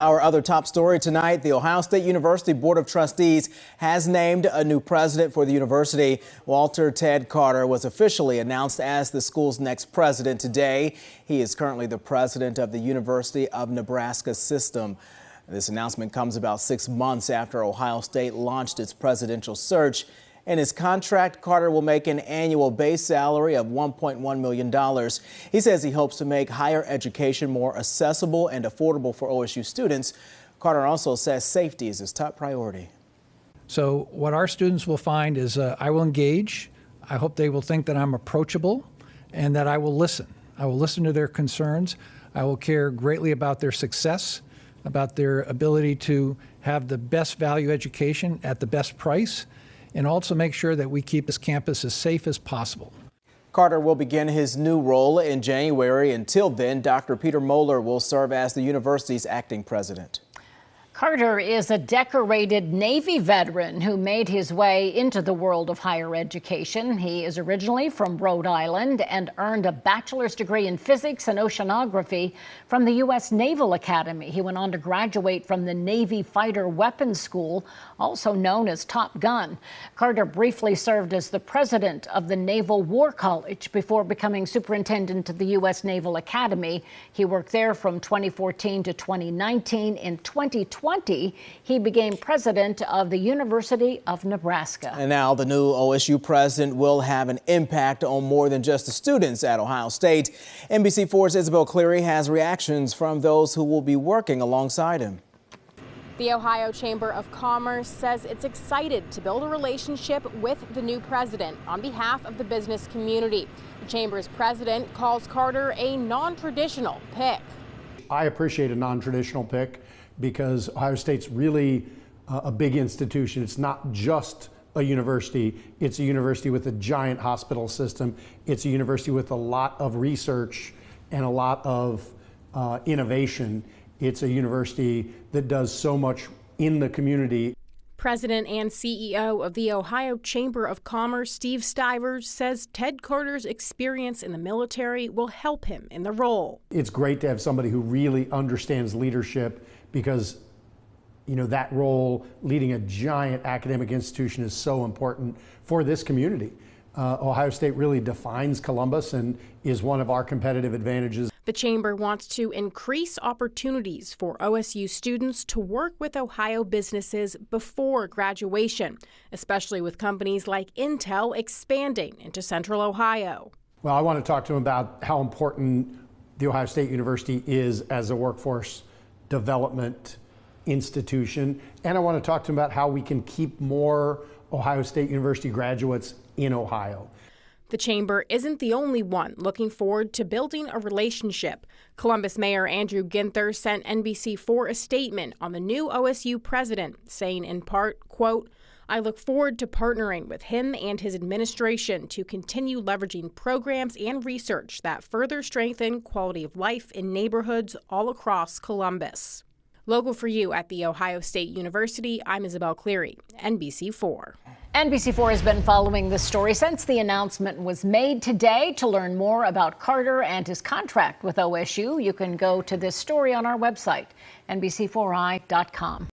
Our other top story tonight, the Ohio State University Board of Trustees has named a new president for the university. Walter Ted Carter was officially announced as the school's next president today. He is currently the president of the University of Nebraska system. This announcement comes about 6 months after Ohio State launched its presidential search. In his contract, Carter will make an annual base salary of $1.1 million. He says he hopes to make higher education more accessible and affordable for OSU students. Carter also says safety is his top priority. So what our students will find is I will engage. I hope they will think that I'm approachable and that I will listen. I will listen to their concerns. I will care greatly about their success, about their ability to have the best value education at the best price, and also make sure that we keep this campus as safe as possible. Carter will begin his new role in January. Until then, Dr. Peter Moeller will serve as the university's acting president. Carter is a decorated Navy veteran who made his way into the world of higher education. He is originally from Rhode Island and earned a bachelor's degree in physics and oceanography from the U.S. Naval Academy. He went on to graduate from the Navy Fighter Weapons School, also known as Top Gun. Carter briefly served as the president of the Naval War College before becoming superintendent of the U.S. Naval Academy. He worked there from 2014 to 2019. In 2020, he became president of the University of Nebraska. And now the new OSU president will have an impact on more than just the students at Ohio State. NBC4's Isabel Cleary has reactions from those who will be working alongside him. The Ohio Chamber of Commerce says it's excited to build a relationship with the new president on behalf of the business community. The Chamber's president calls Carter a non-traditional pick. I appreciate a non-traditional pick because Ohio State's really a big institution. It's not just a university. It's a university with a giant hospital system. It's a university with a lot of research and a lot of innovation. It's a university that does so much in the community. President and CEO of the Ohio Chamber of Commerce, Steve Stivers, says Ted Carter's experience in the military will help him in the role. It's great to have somebody who really understands leadership because, you know, that role, leading a giant academic institution, is so important for this community. Ohio State really defines Columbus and is one of our competitive advantages. The Chamber wants to increase opportunities for OSU students to work with Ohio businesses before graduation, especially with companies like Intel expanding into Central Ohio. Well, I want to talk to them about how important the Ohio State University is as a workforce development institution, and I want to talk to them about how we can keep more Ohio State University graduates in Ohio. The Chamber isn't the only one looking forward to building a relationship. Columbus Mayor Andrew Ginther sent NBC4 a statement on the new OSU president, saying in part, quote, "I look forward to partnering with him and his administration to continue leveraging programs and research that further strengthen quality of life in neighborhoods all across Columbus." Local for you at The Ohio State University, I'm Isabel Cleary, NBC4. NBC4 has been following this story since the announcement was made today. To learn more about Carter and his contract with OSU, you can go to this story on our website, NBC4i.com.